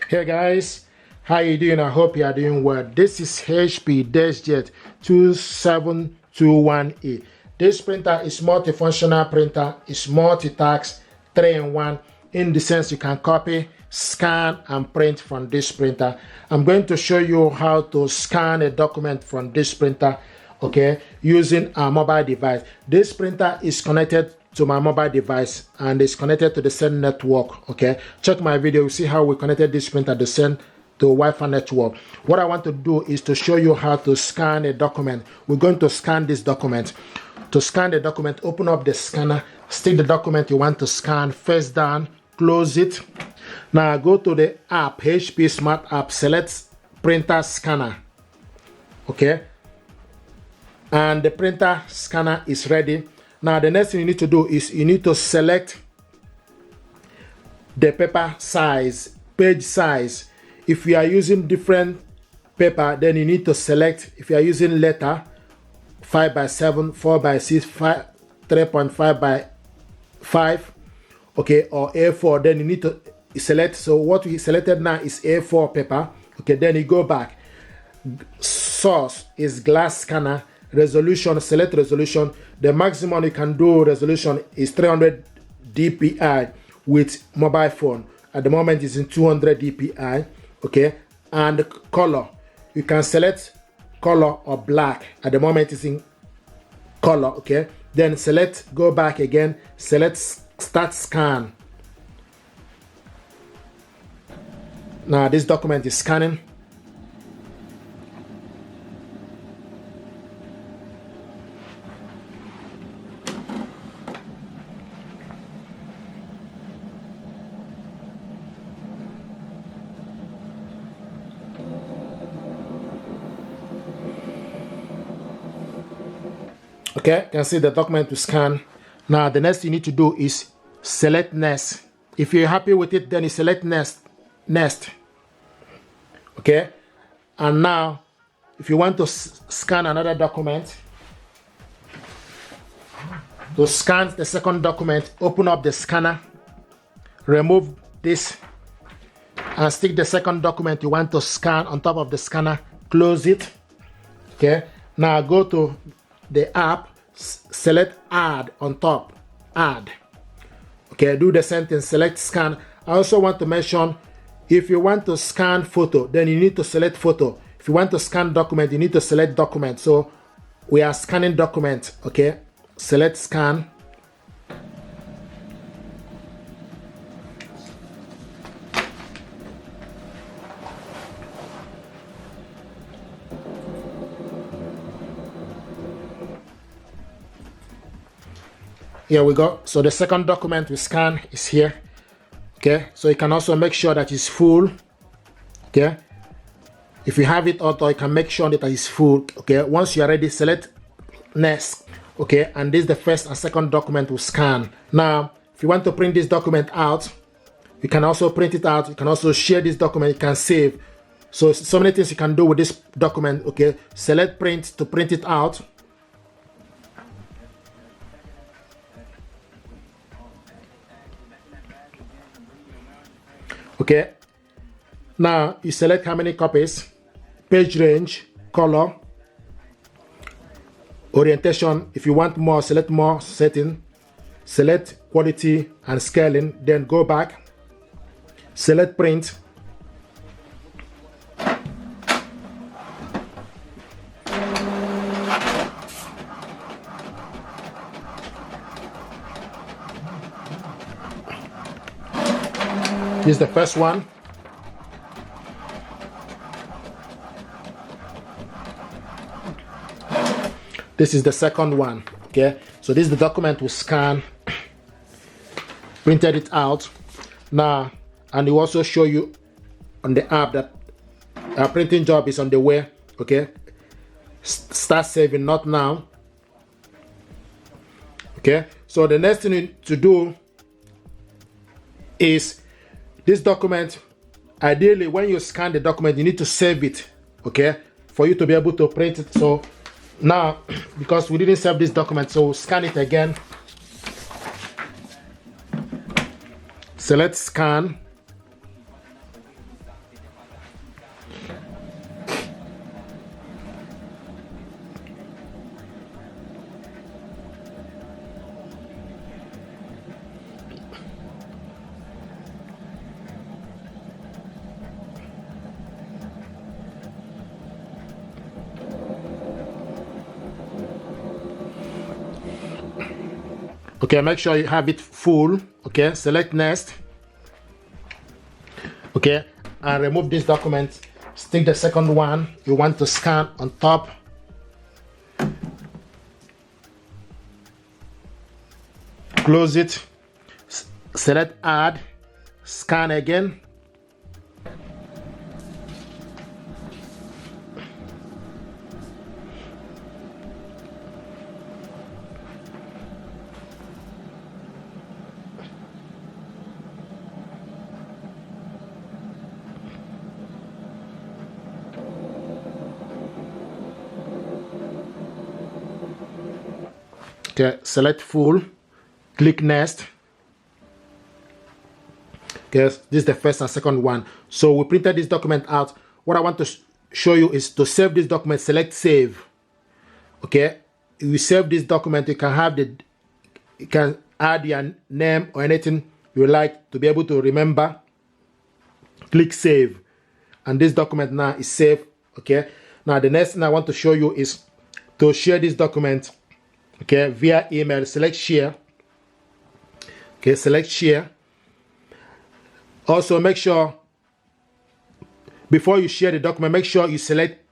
Hey guys, how you doing? I hope you are doing well. This is HP Deskjet 2721A. This printer is multifunctional printer. It's multi-task, 3-in-1, in the sense you can copy, scan and print from this printer. I'm going to show you how to scan a document from this printer, okay, using a mobile device. This printer is connected to my mobile device and it's connected to the same network. Okay, check my video, you see how we connected this printer to send to Wi-Fi network. What I want to do is to show you how to scan a document. We're going to scan this document. To scan the document, open up the scanner, stick the document you want to scan face down, close it. Now go to the app, HP Smart App, select printer scanner. Okay, and the printer scanner is ready. Now the next thing you need to do is you need to select the paper size, page size. If you are using different paper, then you need to select, if you are using letter, 5x7, 4x6, 3.5 by 5, okay, or A4, then you need to select. So what we selected now is A4 paper. Okay, then you go back. Source is glass scanner. Resolution, select resolution. The maximum you can do resolution is 300 dpi with mobile phone. At the moment it's in 200 dpi. Okay, and color, you can select color or black. At the moment it's in color. Okay, then select, go back again, select start scan. Now this document is scanning. Okay, you can see the document to scan. Now the next you need to do is select next. If you're happy with it, then you select next. Okay, and now if you want to scan another document, to scan the second document, open up the scanner, remove this and stick the second document you want to scan on top of the scanner, close it. Okay, now go to the app, select add on top, add. Okay, do the same thing, select scan. I also want to mention, if you want to scan photo, then you need to select photo. If you want to scan document, you need to select document. So we are scanning document. Okay, select scan. Here we go. So the second document we scan is here. Okay, so you can also make sure that it's full. Okay, if you have it auto, you can make sure that it's full. Okay, once you are ready, select next. Okay, and this is the first and second document we scan. Now if you want to print this document out, you can also print it out. You can also share this document, you can save. So many things you can do with this document. Okay, select print to print it out. Okay, now you select how many copies, page range, color, orientation. If you want more, select more setting, select quality and scaling, then go back, select print. This is the first one. This is the second one. Okay, so this is the document we scan, printed it out. Now, and it will also show you on the app that our printing job is on the way. Okay, start saving, not now. Okay, so the next thing you need to do is this document. Ideally, when you scan the document, you need to save it, okay, for you to be able to print it. So now, because we didn't save this document, so we'll scan it again. Select scan. Okay, make sure you have it full. Okay, select next. Okay, and remove this document. Stick the second one you want to scan on top. Close it. Select add. Scan again. Okay, select full, click next. Okay, this is the first and second one. So we printed this document out. What I want to show you is to save this document, select save. Okay, you save this document, you can add your name or anything you like to be able to remember. Click save, and this document now is saved. Okay, now the next thing I want to show you is to share this document. Okay, via email. Select share. Okay, select share. Also make sure before you share the document, make sure you select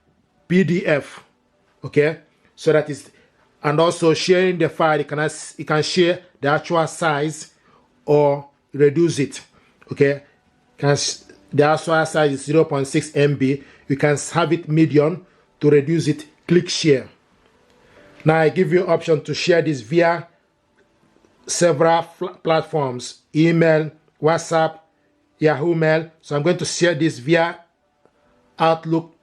PDF. Okay, so that is, and also sharing the file, you can share the actual size or reduce it. Okay, the actual size is 0.6 MB. You can have it medium. To reduce it, click share. Now I give you option to share this via several platforms: email, WhatsApp, Yahoo Mail. So I'm going to share this via Outlook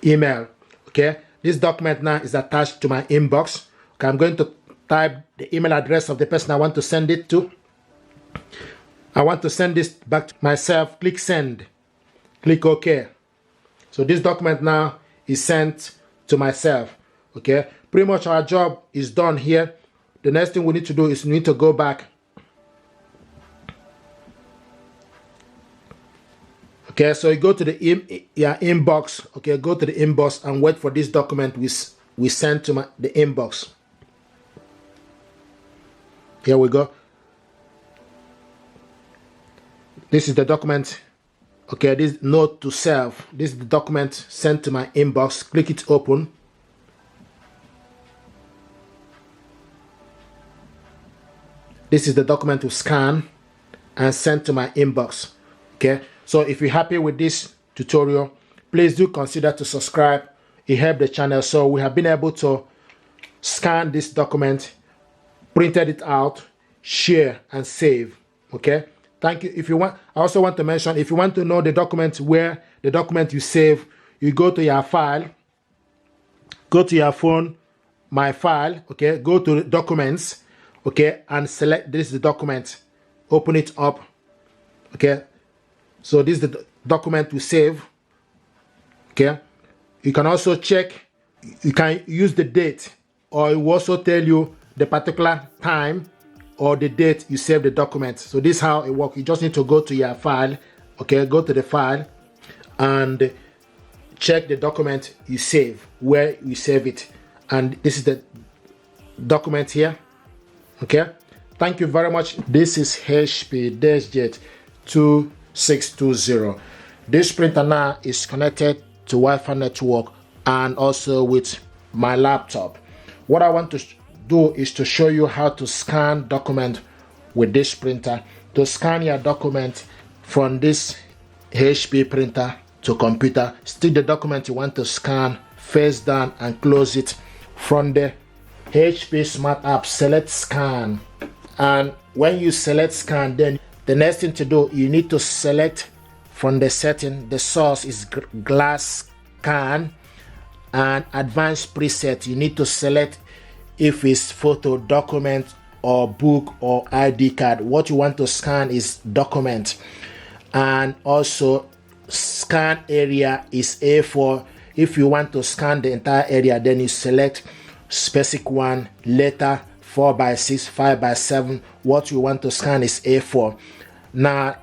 email. Okay, this document now is attached to my inbox. Okay, I'm going to type the email address of the person I want to send it to. I want to send this back to myself. Click send. Click OK. So this document now is sent to myself. Okay, pretty much our job is done here. The next thing we need to do is we need to go back. Okay, so you go to the inbox. Okay, go to the inbox and wait for this document we sent to the inbox. Here we go. This is the document. Okay, this note to self. This is the document sent to my inbox. Click it open. This is the document to scan and send to my inbox. Okay, so if you're happy with this tutorial, please do consider to subscribe. It helps the channel. So we have been able to scan this document, printed it out, share and save. Okay, thank you. If you want, I also want to mention, if you want to know the document, where the document you save, you go to your file, go to your phone, my file. Okay, go to documents. Okay, and select this is the document. Open it up. Okay, so this is the document we save. Okay, you can also check, you can use the date, or it will also tell you the particular time or the date you save the document. So this is how it works. You just need to go to your file. Okay, go to the file and check the document you save, where you save it, and this is the document here. Okay, thank you very much. This is HP Deskjet 2620. This printer now is connected to Wi-Fi network and also with my laptop. What I want to do is to show you how to scan document with this printer. To scan your document from this HP printer to computer, stick the document you want to scan face down and close it. From the HP Smart App, select scan, and when you select scan, then the next thing to do, you need to select from the setting. The source is glass scan, and advanced preset, you need to select if it's photo, document or book or ID card. What you want to scan is document, and also scan area is A4. If you want to scan the entire area, then you select specific one, letter 4x6, 5x7. What you want to scan is A4. Now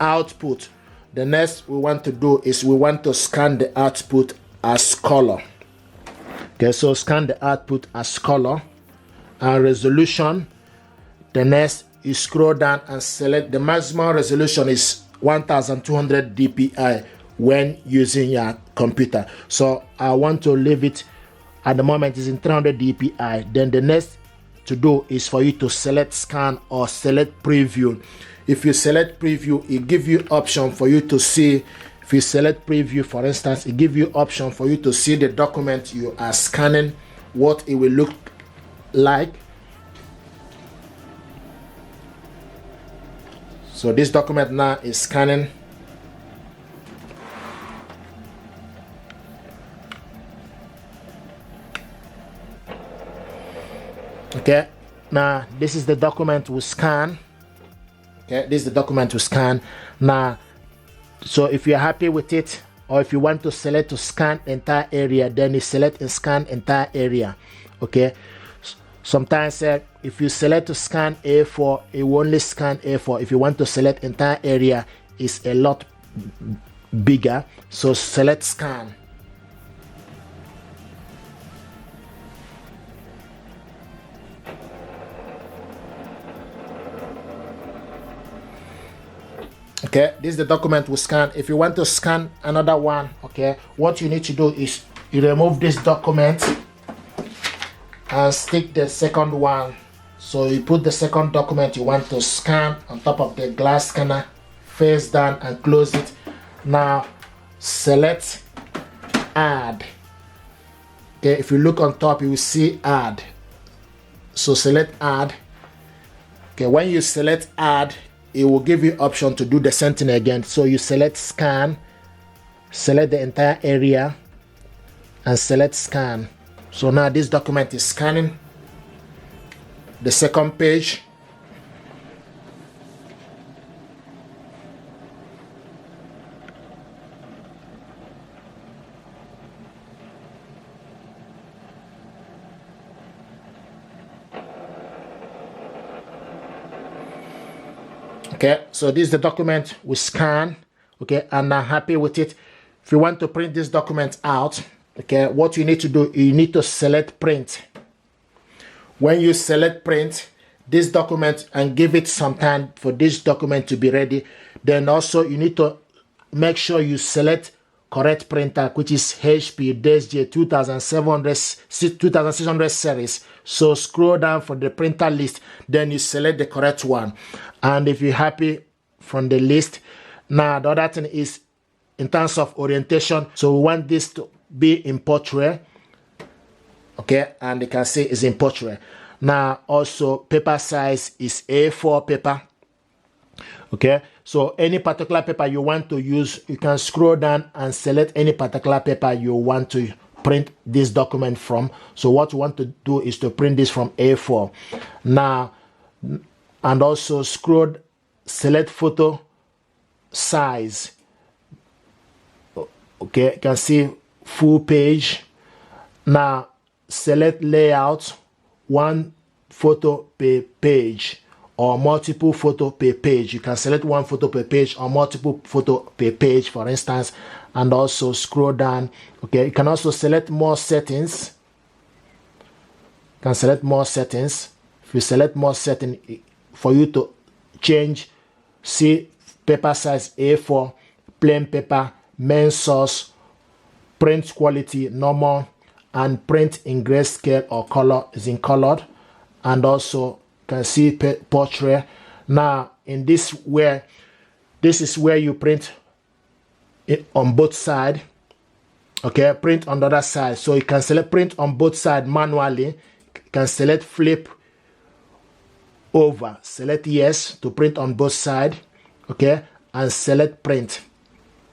output, the next we want to do is we want to scan the output as color. Okay, so scan the output as color, and resolution. The next, you scroll down and select the maximum resolution is 1200 dpi when using your computer. So I want to leave it at the moment is in 300 dpi. Then the next to do is for you to select scan or select preview. If you select preview, it gives you option for you to see. If you select preview, for instance, it gives you option for you to see the document you are scanning, what it will look like. So this document now is scanning. Okay, now this is the document we scan. Okay, this is the document we scan. Now, so if you're happy with it, or if you want to select to scan entire area, then you select and scan entire area. Okay, sometimes if you select to scan A4, it will only scan A4. If you want to select entire area, it's a lot bigger, so select scan. Okay, this is the document we scan. If you want to scan another one, okay, what you need to do is you remove this document and stick the second one. So you put the second document you want to scan on top of the glass scanner, face down and close it. Now select add. Okay, if you look on top, you will see add. So select add. Okay, when you select add, it will give you option to do the same thing again. So you select scan, select the entire area and select scan. So now this document is scanning the second page. Okay, so this is the document we scan. Okay, and I'm happy with it. If you want to print this document out, okay, what you need to do, you need to select print. When you select print this document and give it some time for this document to be ready, then also you need to make sure you select correct printer, which is HP Deskjet 2600 series. So scroll down for the printer list, then you select the correct one. And if you're happy from the list, now the other thing is in terms of orientation. So we want this to be in portrait. Okay, and you can see it's in portrait. Now also paper size is A4 paper. Okay, so any particular paper you want to use, you can scroll down and select any particular paper you want to print this document from. So what you want to do is to print this from A4. Now, and also scroll, select photo size. Okay, you can see full page. Now select layout, one photo per page or multiple photo per page. You can select one photo per page or multiple photo per page, for instance, and also scroll down. Okay, you can also select more settings. You can select more settings. If you select more settings, for you to change, see paper size A4, plain paper, main source, print quality normal, and print in grayscale or color is in colored, and also can see portrait. Now in this is where you print it on both sides. Okay, print on the other side. So you can select print on both sides manually. You can select flip over, select yes to print on both sides. Okay, and select print.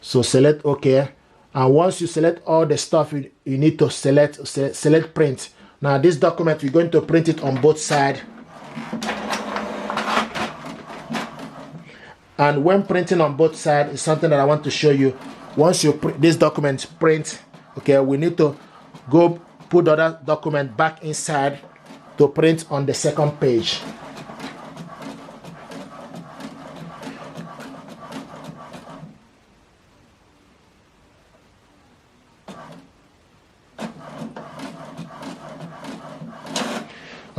So select OK, and once you select all the stuff you need to select print. Now this document, we're going to print it on both sides. And when printing on both sides is something that I want to show you. Once you print this document print, okay, we need to go put the other document back inside to print on the second page.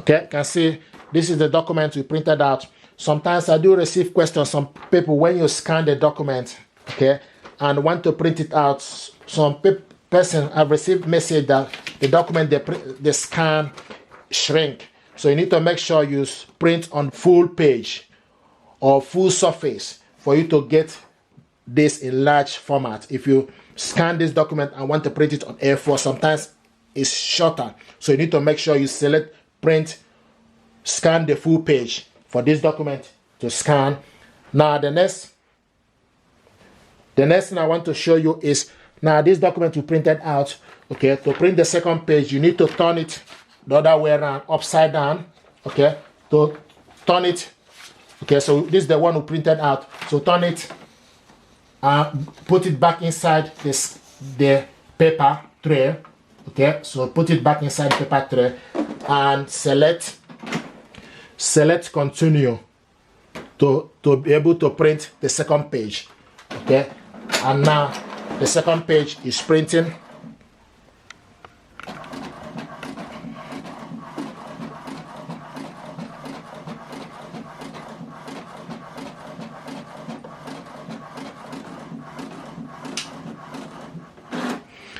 Okay, you can see this is the document we printed out. Sometimes I do receive questions from people when you scan the document, okay, and want to print it out. Some person have received message that the document they scan shrink. So you need to make sure you print on full page or full surface for you to get this in large format. If you scan this document and want to print it on A4, sometimes it's shorter. So you need to make sure you select print, scan the full page for this document to scan. Now the next thing I want to show you is, now this document we printed out, okay, to print the second page you need to turn it the other way around, upside down, okay, to turn it, okay, so this is the one we printed out, so turn it, put it back inside the paper tray, okay, so put it back inside the paper tray and select continue to be able to print the second page, okay, and now the second page is printing.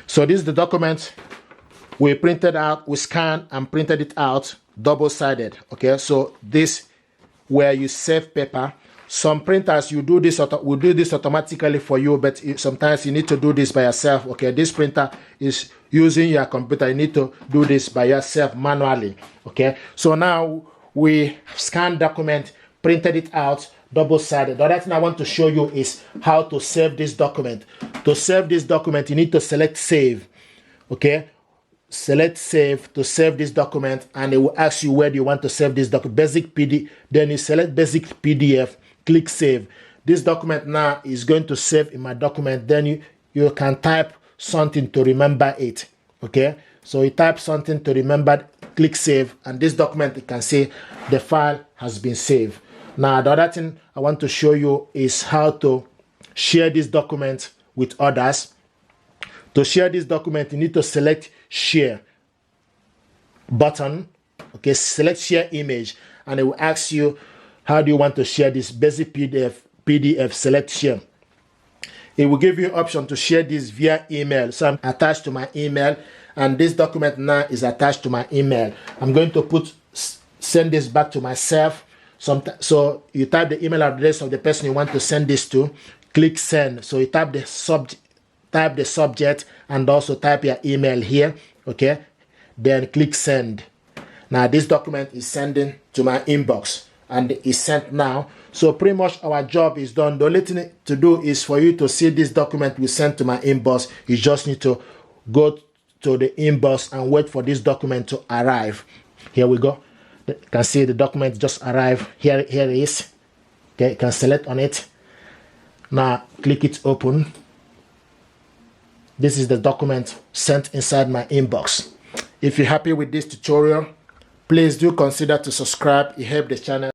So this is the document we printed out, we scanned and printed it out double-sided, okay. So this where you save paper. Some printers will do this automatically for you, but sometimes you need to do this by yourself, okay. This printer is using your computer, you need to do this by yourself manually, okay. So now we scanned document, printed it out double-sided. The other thing I want to show you is how to save this document. To save this document you need to select save, okay. Select save to save this document, and it will ask you where do you want to save this document. Basic PDF, then you select basic PDF, click save. This document now is going to save in my document. Then you can type something to remember it, okay. So you type something to remember, click save, and this document, you can see the file has been saved. Now the other thing I want to show you is how to share this document with others. To share this document you need to select share button, okay, select share image, and it will ask you how do you want to share this. Basic PDF, select share. It will give you an option to share this via email. So I'm attached to my email, and this document now is attached to my email. I'm going to send this back to myself. So you type the email address of the person you want to send this to, click send. So you type the subject and also type your email here, okay, then click send. Now this document is sending to my inbox and it's sent now. So pretty much our job is done. The only thing to do is for you to see this document we sent to my inbox. You just need to go to the inbox and wait for this document to arrive. Here we go. You can see the document just arrived. Here it is, okay. You can select on it. Now click it open. This is the document sent inside my inbox. If you're happy with this tutorial, please do consider to subscribe. It helps the channel.